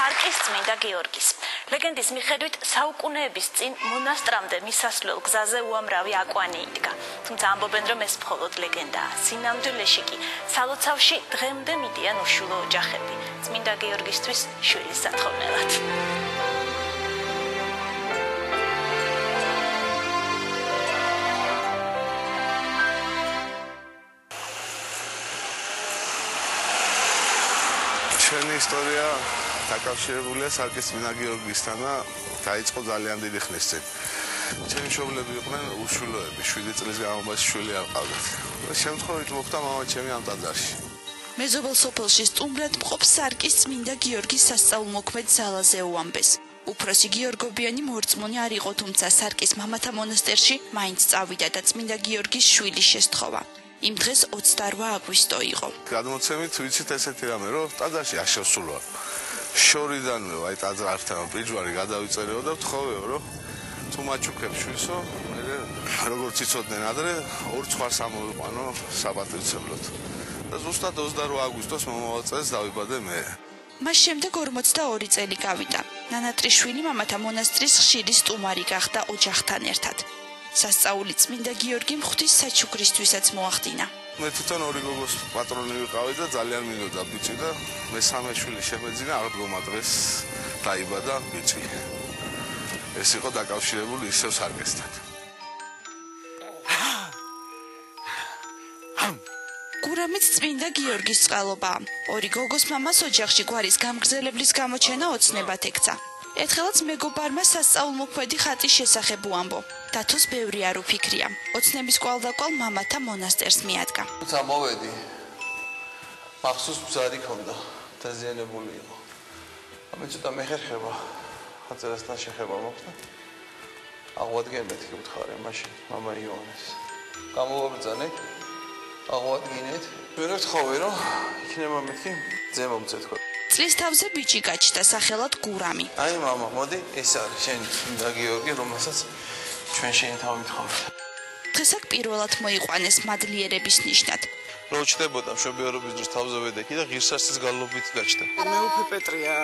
სარკის წმინდა გიორგის. ლეგენდის მიხედვით საუკუნეების წინ მონასტრამდე მისასვლელ გზაზე უამრავი აკვანი იდგა. თუმცა ამბობენ, რომ ეს მხოლოდ ლეგენდაა. სინამდვილეში კი სალოცავში დღემდე მიდიან უშვილო ოჯახები, წმინდა გიორგისთვის შვილის სათხოვნელად. ჩვენი ისტორია დაკავშირებულია სარკის წმინდა გიორგისთან და დაიწყო ძალიან დიდი ხნის წინ. ჩემი მშობლები იყვნენ უშვილოები, 7 წლის განმავლობაში შვილი არ ყავდათ. შემთხვევით მოხდა მამა ჩემი ამ ტაძარში. მეზობელ სოფელში სტუმრად მყოფ სარკის წმინდა გიორგის სასწაულმოქმედ ძალაზე უამბეს. უფროსი გიორგობიანი მორწმუნე არ იყო, თუმცა სარკის მამათა მონასტერში მაინც წავიდა და წმინდა გიორგის შვილი შესთხოვა. იმ დღეს 28 აგვისტო იყო. გადმოცემით ვიცით ესეთი რამე, რომ ტაძარში არ შევსულვარ. შორიდანვე აი ტაძართან ბიჯვარი გადავიწერეო და ვთხოვეო, რომ თუ მაჩუქებ შვილსო, მე როგორც იცოდნენ ადრე, ორ ცხვარს ამოვიყვანო საპატივცემლოდ. და ზუსტად 28 აგვისტოს მომავალ წელს დავიბადე მე. მას შემდეგ 42 წელი გავიდა. ნანატრიშვილი მამათა მონასტრის ხშირი სტუმარი გახდა ოჯახთან ერთად. სასწაული წმინდა გიორგიმ ღვთის საჩუქრისთვისაც მოახდინა. მე თვითონ ორი გოგოს პატრონი ვიყავი და ძალიან მინდოდა ბიჭი და მესამე შვილი შემეძინა აღდგომა დღეს დაიბადა ბიჭი. ეს იყო დაკავშირებული ისევ სარკესთან. გურამიც წმინდა გიორგის წყალობაა. ორი გოგოს მამას ოჯახში გვარის გამგრძელებლის გამოჩენა ოცნებად ექცა. ერთხელაც მეგობარმა სასწაულმოქმედი ხატის შესახებ უამბო. დათოს ბევრი არ უფიქრია. ოცნების კვალდაკვალ მამათა მონასტერს მიადგა. თუმცა მოვედი. მახსოვს ბზარი ქონდა, დაზიანებული იყო. ამე ცოტა მეხერხება. ხაწერასთან შეხება მოხდა. აღვადგენ მეთქი უთხარი მაშინ მამა იოანეს. გამოვაბრძანეთ. აღვადგინეთ. ვერ ვთხოვე რომ იქნება მეთქი ზემომწე თქო. წლის თავზე ბიჭი გაჩნდა სახელად გურამი. აი მამა, მოდი, ეს არის შენი წმინდა გიორგი, რომელსაც ჩვენ შენი თავი ვთხოვთ. დღეს აქ პირველად მოიყვანეს მადლიერების ნიშნად. რო ჩდებოდა მშობიარობის დროს თავზე ვედექი და ღირსშესაძის გალობით გაჩნდა. მეუფე პეტრია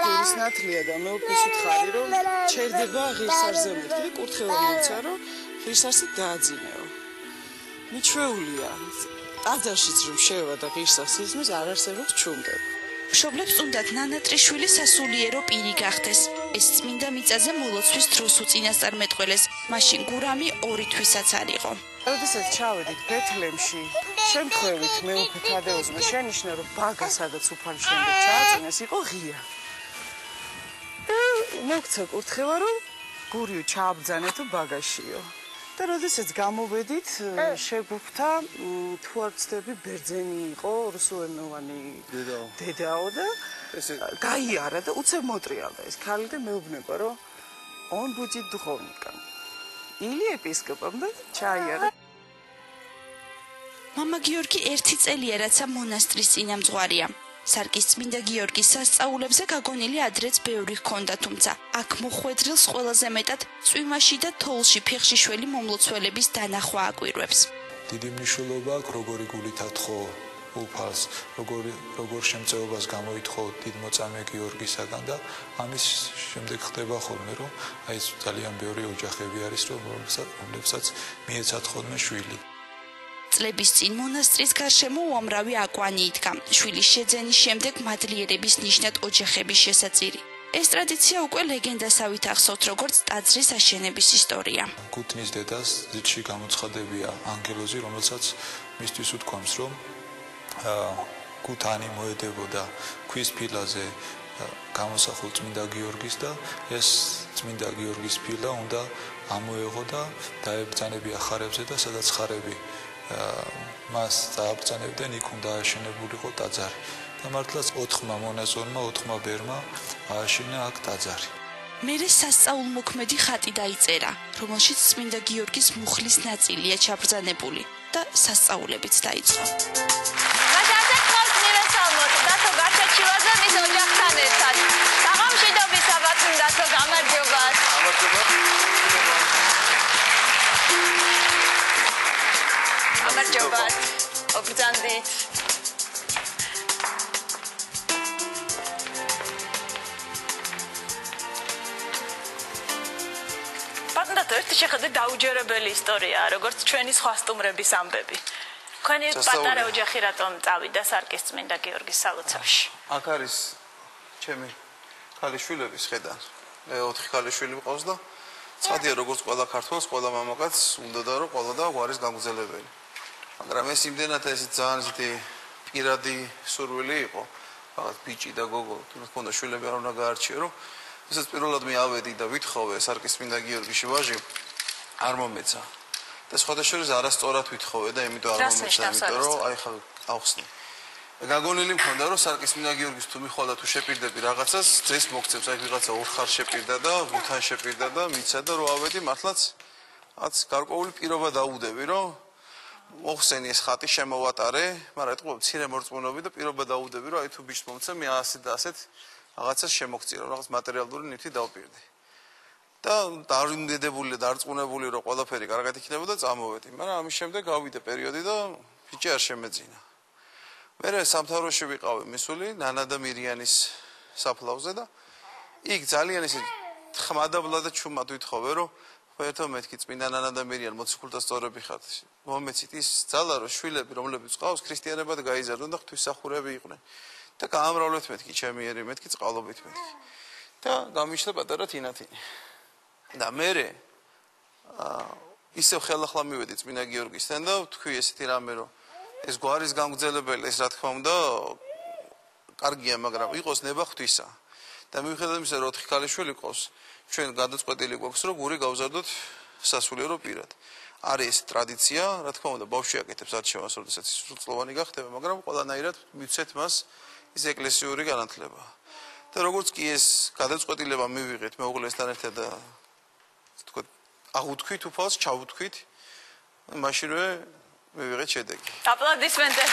გურის ნათლია და მეუფეს უთხარი რომ ჩერდება ღირსარზე მეთქი, კურთხევა მოიცა რომ ღირსარზე დააძინეო. მიჩვეულია. ტაძარშიც რომ შევა და ღირსასიზმის არ არსებობს ჩუმდება. მშობლებს უნდათ ნანატრიშვილი სასულიერო პირი გახდეს. ეს წმინდა მიწაზე მოლოცვის დროს უწინასწარმეტყველეს. მაშინ გურამი 2 თვისაც არ იყო. როდესაც ჩავედით ბეთლემში, შემთხვევით მეუფე თადეოზმა შენიშნა რომ ბაგა სადაც უფალი შემდეგ ჩააწინეს იყო ღია. მოგცა კურთხევა რომ გურიო ჩააბძანეთო ბაგაშიო. და როდესაც გამოვედით, შეგვხვდა თუ არ ვცდები ბერძენი იყო, რუსულენოვანი დედაო და გაიარა და უცებ მოტრიალდა ეს ქალი და მეუბნება რომ он будет духовником. Или епископом და ჩაიარა. მამა გიორგი 1 წელია რაცა მონასტრის წინამძღვარია. სარკის წმინდა გიორგის სასწაულებზე გაგონილი ადრეც ბევრი ჰქონდა, თუმცა აქ მოხვედრილს ყველაზე მეტად წვიმაში და თოვლში ფეხშიშველი მომლოცველების დანახვა აკვირვებს. დიდი მნიშვნელობა აქვს როგორი გულით ათხო უფალს, როგორ შემწეობას გამოითხოვ დიდ მოწამე გიორგისაგან და ამის შემდეგ ხდება ხოლმე რომ აი ძალიან ბევრი ოჯახები არის რომლებსაც მიეცათ ხოლმე შვილი. წლების წინ მონასტრის გარშემო უამრავი აკვანი იდგა. შვილის შეძენის შემდეგ მადლიერების ნიშნად ოჯახების შესაწირი. ეს ტრადიცია უკვე ლეგენდასავით ახსოვთ, როგორც ტაძრის აშენების ისტორია. გუთნის დედას ძირში გამოცხადებია ანგელოზი, რომელსაც მისთვის უთქვამს, რომ გუთანი მოედებოდა ქვის ფილაზე გამოსახულ წმინდა გიორგის და ეს წმინდა გიორგის ფილა უნდა ამოეღო და დაებრძანებია ხარებზე და სადაც ხარები მას დააბრძანებდნენ, იქ უნდა ააშენებულიყო ტაძარი. და მართლაც 4 მონაზონმა, 4 ბერმა ააშენა აქ ტაძარი. მერე სასწაულმოქმედი ხატი დაიწერა, რომელშიც წმინდა გიორგის მუხლის ნაწილია ჩაბრძანებული და სასწაულებიც დაიწყო. დათო გაჩაჩილაძე მის ოჯახთან ერთად. საღამშიდობისაბათ დათო გამარჯობათ. გამარჯობათ. ობრძანდით. ერთი შეხედვით დაუჯერებელი ისტორიაა, როგორც ჩვენი სხვა სტუმრების ამბები. თქვენი პატარა ოჯახი რატომ წავიდა სარკის წმინდა გიორგის სალოცავში? აქ არის ჩემი ქალიშვილების ხედან. მე 4 ქალიშვილი მყავს და ცხადია როგორც ყველა ქართველს, ყველა მამაკაცს უნდა და რომ ყველა და გვარის გამგზელებელი. მაგრამ ეს იმდენად ეს ძალიან ისეთი პირადი სურვილი იყო. რაღაც ბიჭი და გოგო, თუნდაც მქონდა შვილები არ უნდა გაარჩიო, რომ ისაც პირველად მე ავედი და ვითხოვე სარკის წმინდა გიორგის ვაჟი არ მომეცა. და სხვადასხვა არასწორად ვითხოვე და იმიტომ არ მომეცა, იმიტომ რომ აი ხა ავხსნე. გაგონილი მქონდა რომ სარკის წმინდა გიორგის თუ მიხვალა თუ შეპირდები რაღაცას, ძეს მოგცემს, აი ვიღაცა 4 ხარ შეპირდა და 5-თან შეპირდა და მიცა და რო ავედი მართლაც აც გარკვეული პირობა დაუდები, რომ მოხსენი ეს ხატი შემოვატარე, მაგრამ ეთყობა მცირე მორწმუნოები და პირობა დაუდები, რომ აი თუ ბიჭს მომცა მე ასეთ და ასეთ რაღაცას შემოგწირო, რაღაც მატერიალური ნივთი დავპირდი. და დაიმდედებული და დარწმუნებული რომ ყველაფერი კარგად იქნება და წამოვედი, მაგრამ ამის შემდეგ გავიდა პერიოდი და ბიჭი არ შემეძინა. მერე სამთავროში ვიყავი მისული ნანა და მირიანის საფლავზე და იქ ძალიან ისე ხმადაბლა და ჩუმად ვითხოვე რომ ერთო მეთქი წმინდა ნანა და მირიან მოციქულთა სწორები ხართ. მომეცით ის ძალა რომ შვილები რომლებიც ყავს ქრისტიანებად გაიზარდონ და ღვთისმსახურები იყვნენ. და გაამრავლეთ მეთქი ჩემიერი მეთქი წყალობით მეთქი. და გამიშლა პატარა თინათინი. და მერე ისევ ხელახლა მივედი წმინდა გიორგისთან და ვთქვი ესეთი რამე რომ ეს გვარის გამგზელებელი ეს რა თქმა უნდა კარგია, მაგრამ იყოს ნება ღვთისა. და მიუხედავად იმისა, რომ 4 ქალიშვილი ყავს, ჩვენ გადაწყვეტილი გვაქვს, რომ გური გავზარდოთ სასულიერო პირად. არის ეს ტრადიცია, რა თქმა უნდა, ბავშვი აკეთებს არჩევანს, როდესაც ის სრულწლოვანი გახდება, მაგრამ ყველანაირად მივცეთ მას ის ეკლესიური განათლება. და როგორც კი ეს გადაწყვეტილება მივიღეთ მეუღლესთან ერთად და თქო აღუთქვით უფალს, ჩავუთქვით, მაშინვე მივიღეთ შედეგი. აპლოდისმენტები.